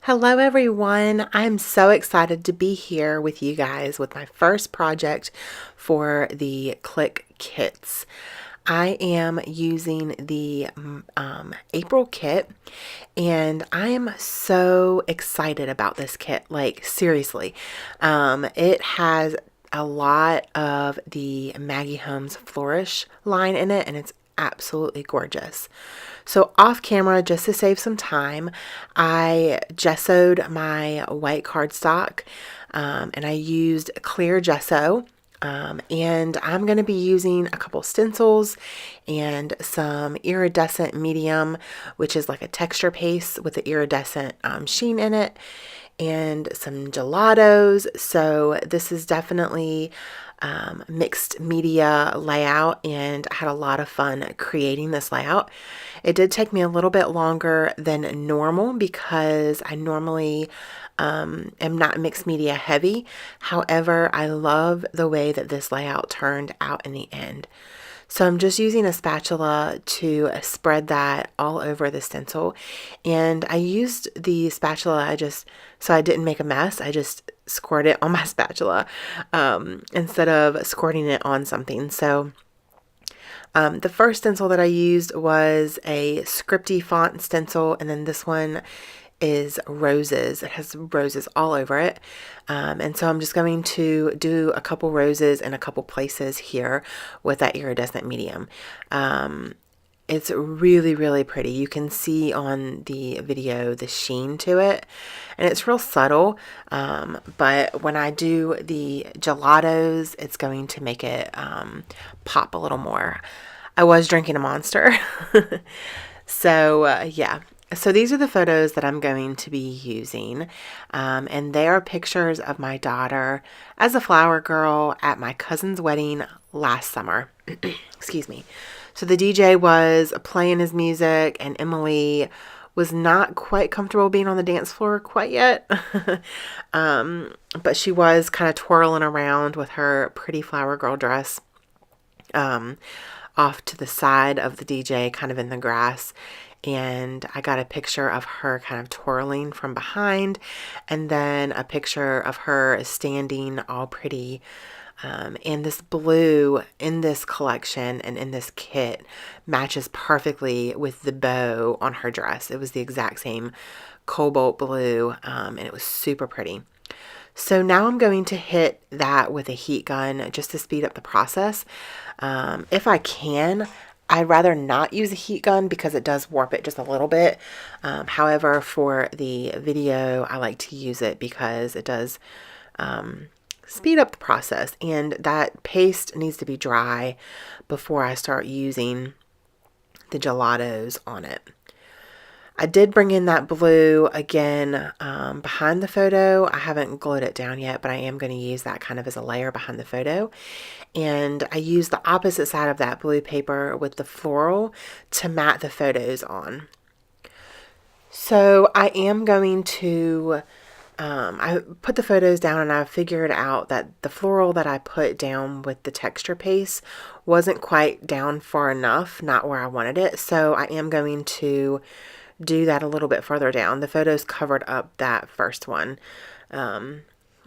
Hello everyone. I'm so excited to be here with you guys with my first project for the Clique kits. I am using the April kit and I am so excited about this kit. Like seriously, it has a lot of the Maggie Holmes Flourish line in it and it's absolutely gorgeous. So off camera, just to save some time, I gessoed my white cardstock and I used clear gesso. And I'm going to be using a couple stencils and some iridescent medium, which is like a texture paste with the iridescent sheen in it, and some gelatos. So this is definitely mixed media layout, and I had a lot of fun creating this layout. It did take me a little bit longer than normal because I normally am not mixed media heavy. However, I love the way that this layout turned out in the end. So I'm just using a spatula to spread that all over the stencil. And I used the spatula, so I didn't make a mess, I just squirted it on my spatula instead of squirting it on something. So the first stencil that I used was a scripty font stencil, and then this one is roses. It has roses all over it. And so I'm just going to do a couple roses in a couple places here with that iridescent medium. It's really, really pretty. You can see on the video the sheen to it, and it's real subtle. But when I do the gelatos, it's going to make it pop a little more. I was drinking a Monster. So yeah. So these are the photos that I'm going to be using, and they are pictures of my daughter as a flower girl at my cousin's wedding last summer. Excuse me. So the DJ was playing his music, and Emily was not quite comfortable being on the dance floor quite yet, but she was kind of twirling around with her pretty flower girl dress off to the side of the DJ, kind of in the grass. And I got a picture of her kind of twirling from behind, and then a picture of her standing all pretty. And this blue in this collection and in this kit matches perfectly with the bow on her dress. It was the exact same cobalt blue, and it was super pretty. So now I'm going to hit that with a heat gun just to speed up the process. If I can, I'd rather not use a heat gun because it does warp it just a little bit. However, for the video, I like to use it because it does speed up the process. And that paste needs to be dry before I start using the gelatos on it. I did bring in that blue again behind the photo. I haven't glued it down yet, but I am going to use that kind of as a layer behind the photo. And I used the opposite side of that blue paper with the floral to mat the photos on. So I am going to, I put the photos down and I figured out that the floral that I put down with the texture paste wasn't quite down far enough, not where I wanted it. So I am going to do that a little bit further down. The photos covered up that first one.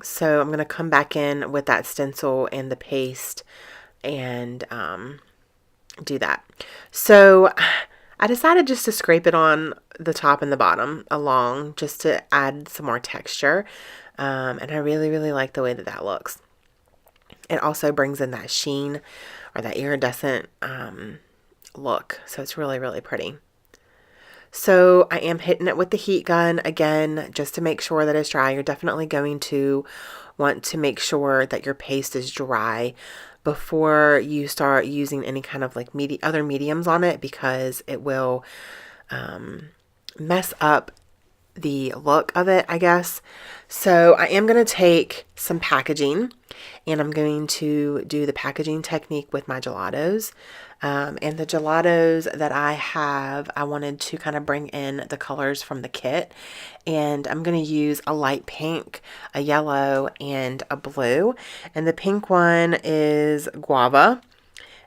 So I'm going to come back in with that stencil and the paste and do that. So I decided just to scrape it on the top and the bottom along just to add some more texture. And I really, really like the way that that looks. It also brings in that sheen or that iridescent look. So it's really, really pretty. So I am hitting it with the heat gun again, just to make sure that it's dry. You're definitely going to want to make sure that your paste is dry before you start using any kind of like other mediums on it, because it will mess up the look of it, I guess. So I am going to take some packaging and I'm going to do the packaging technique with my gelatos. And the gelatos that I have, I wanted to kind of bring in the colors from the kit. And I'm going to use a light pink, a yellow, and a blue. And the pink one is guava.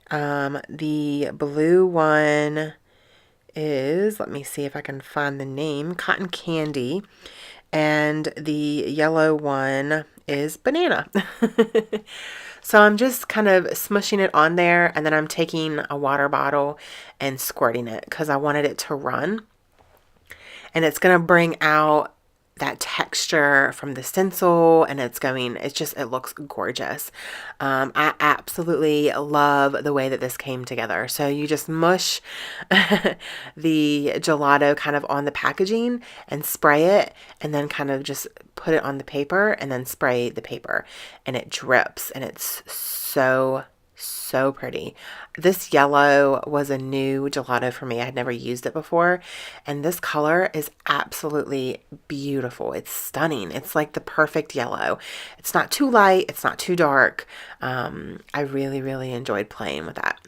The blue one is, let me see if I can find the name, cotton candy. and the yellow one is banana. So I'm just kind of smushing it on there, and then I'm taking a water bottle and squirting it because I wanted it to run. And it's going to bring out that texture from the stencil, and it looks gorgeous. I absolutely love the way that this came together. So you just mush the gelato kind of on the packaging and spray it, and then kind of just put it on the paper and then spray the paper, and it drips, and it's so pretty. This yellow was a new gelato for me. I had never used it before, and this color is absolutely beautiful. It's stunning. It's like the perfect yellow. It's not too light, it's not too dark. I really enjoyed playing with that.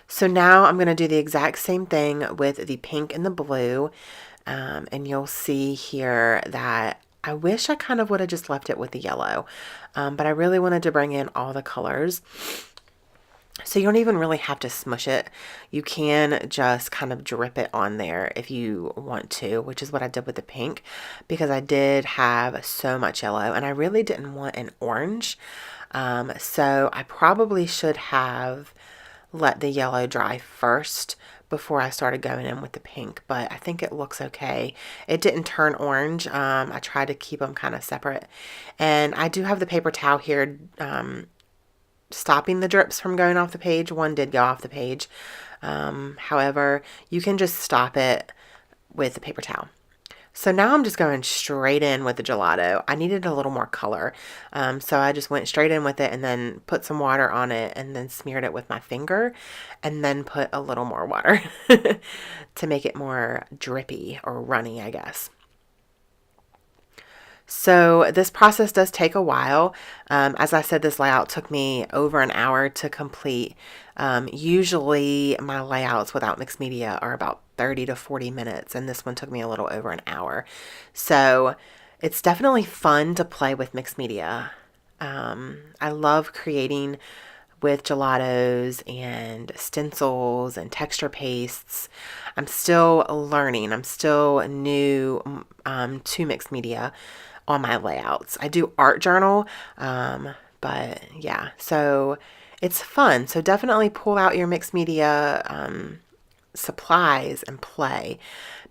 So now I'm going to do the exact same thing with the pink and the blue, and you'll see here that I wish I kind of would have just left it with the yellow, but I really wanted to bring in all the colors. So you don't even really have to smush it. You can just kind of drip it on there if you want to, which is what I did with the pink, because I did have so much yellow and I really didn't want an orange. So I probably should have let the yellow dry first before I started going in with the pink, but I think it looks okay. It didn't turn orange. I tried to keep them kind of separate. And I do have the paper towel here, stopping the drips from going off the page. One did go off the page. However, you can just stop it with the paper towel. So now I'm just going straight in with the gelato. I needed a little more color. So I just went straight in with it and then put some water on it and then smeared it with my finger and then put a little more water to make it more drippy or runny, I guess. So this process does take a while. As I said, this layout took me over an hour to complete. Usually my layouts without mixed media are about 30 to 40 minutes, and this one took me a little over an hour. So it's definitely fun to play with mixed media. I love creating with gelatos and stencils and texture pastes. I'm still learning. I'm still new to mixed media on my layouts. I do art journal, but yeah, so it's fun. So definitely pull out your mixed media supplies and play,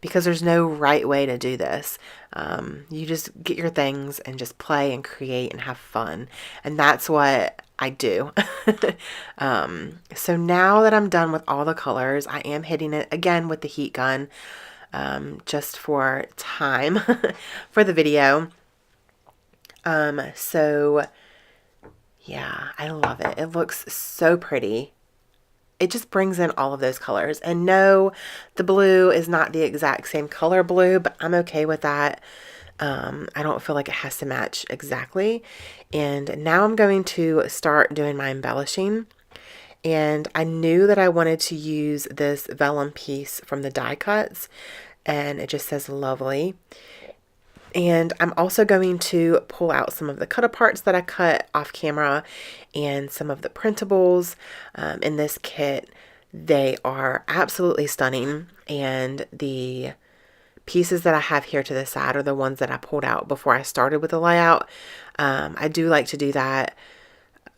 because there's no right way to do this. You just get your things and just play and create and have fun. And that's what I do. So now that I'm done with all the colors, I am hitting it again with the heat gun, just for time for the video. So yeah, I love it. It looks so pretty. It just brings in all of those colors. And no, the blue is not the exact same color blue, but I'm okay with that. I don't feel like it has to match exactly. And now I'm going to start doing my embellishing. And I knew that I wanted to use this vellum piece from the die cuts, and it just says lovely. And I'm also going to pull out some of the cut aparts that I cut off camera and some of the printables in this kit. They are absolutely stunning, and the pieces that I have here to the side are the ones that I pulled out before I started with the layout. I do like to do that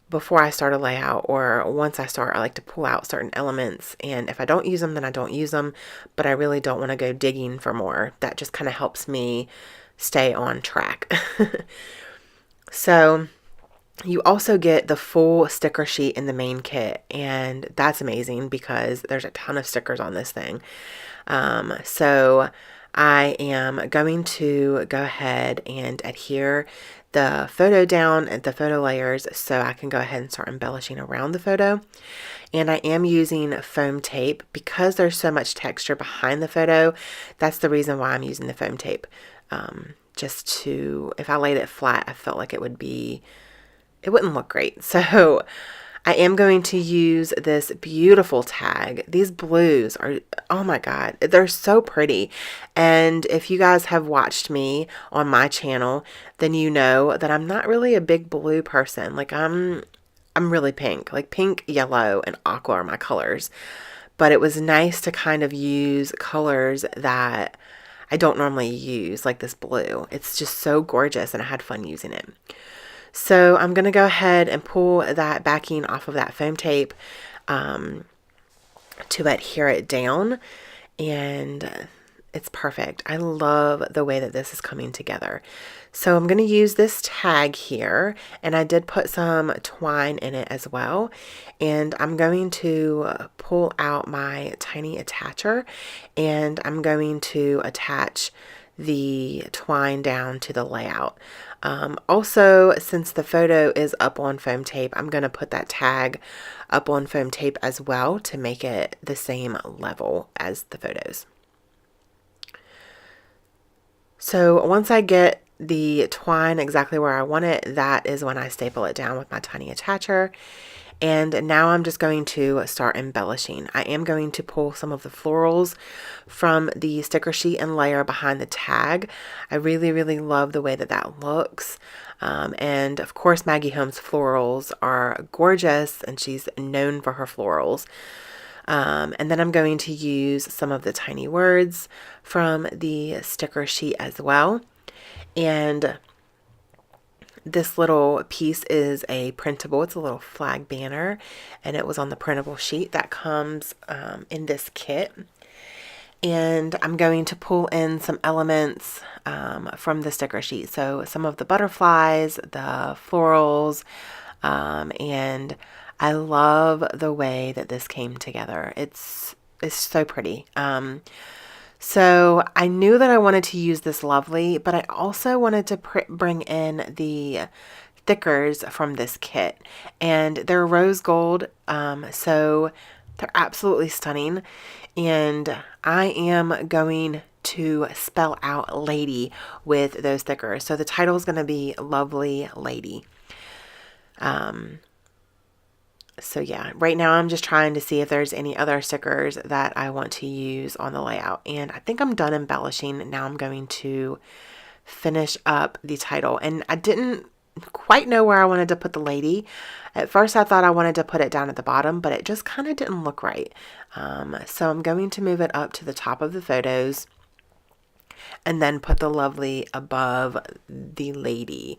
before I start a layout, or once I start. I like to pull out certain elements, and if I don't use them, then I don't use them, but I really don't want to go digging for more. That just kind of helps me stay on track. So you also get the full sticker sheet in the main kit, and that's amazing because there's a ton of stickers on this thing. So I am going to go ahead and adhere the photo down at the photo layers so I can go ahead and start embellishing around the photo. And I am using foam tape because there's so much texture behind the photo. That's the reason why I'm using the foam tape. Just to, if I laid it flat, I felt like it wouldn't look great. So I am going to use this beautiful tag. These blues are, oh my God, they're so pretty. And if you guys have watched me on my channel, then you know that I'm not really a big blue person. Like I'm really pink, like pink, yellow, and aqua are my colors. But it was nice to kind of use colors that I don't normally use, like this blue. It's just so gorgeous and I had fun using it. So I'm going to go ahead and pull that backing off of that foam tape to adhere it down, and it's perfect. I love the way that this is coming together. So I'm going to use this tag here, and I did put some twine in it as well, and I'm going to pull out my tiny attacher, and I'm going to attach the twine down to the layout. Also, since the photo is up on foam tape, I'm going to put that tag up on foam tape as well to make it the same level as the photos. So once I get the twine exactly where I want it, that is when I staple it down with my tiny attacher. And now I'm just going to start embellishing. I am going to pull some of the florals from the sticker sheet and layer behind the tag. I really, really love the way that that looks. And of course, Maggie Holmes florals are gorgeous, and she's known for her florals. And then I'm going to use some of the tiny words from the sticker sheet as well. And this little piece is a printable, it's a little flag banner, and it was on the printable sheet that comes in this kit. And I'm going to pull in some elements from the sticker sheet. So some of the butterflies, the florals, and I love the way that this came together. It's so pretty. So I knew that I wanted to use this lovely, but I also wanted to bring in the thickers from this kit, and they're rose gold, so they're absolutely stunning. And I am going to spell out lady with those thickers. So the title is going to be Lovely Lady. So yeah, right now I'm just trying to see if there's any other stickers that I want to use on the layout. And I think I'm done embellishing. Now I'm going to finish up the title. And I didn't quite know where I wanted to put the lady. At first I thought I wanted to put it down at the bottom, but it just kind of didn't look right. So I'm going to move it up to the top of the photos and then put the lovely above the lady.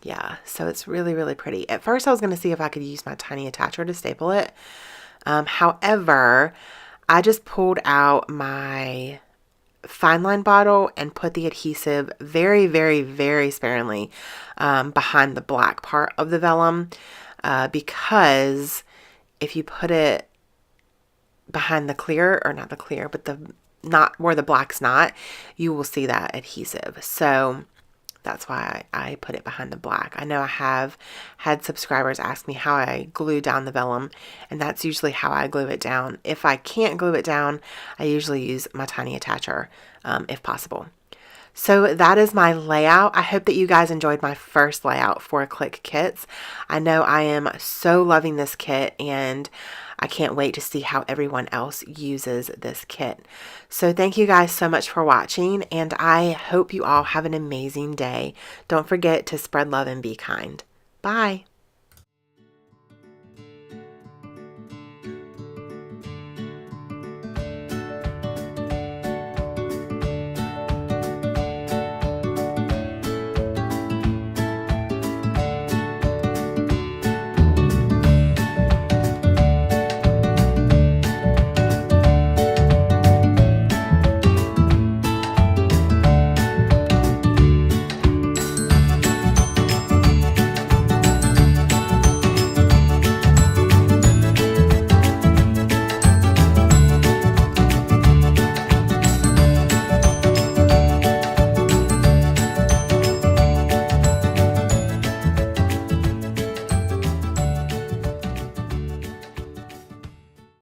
Yeah, so it's really, really pretty. At first I was going to see if I could use my tiny attacher to staple it. However, I just pulled out my fine line bottle and put the adhesive very, very, very sparingly behind the black part of the vellum, because if you put it behind the clear, or not the clear, but the not where the black's not, you will see that adhesive. So that's why I put it behind the black. I know I have had subscribers ask me how I glue down the vellum, and that's usually how I glue it down. If I can't glue it down, I usually use my tiny attacher if possible. So that is my layout. I hope that you guys enjoyed my first layout for Clique Kits. I know I am so loving this kit, and I can't wait to see how everyone else uses this kit. So thank you guys so much for watching, and I hope you all have an amazing day. Don't forget to spread love and be kind. Bye.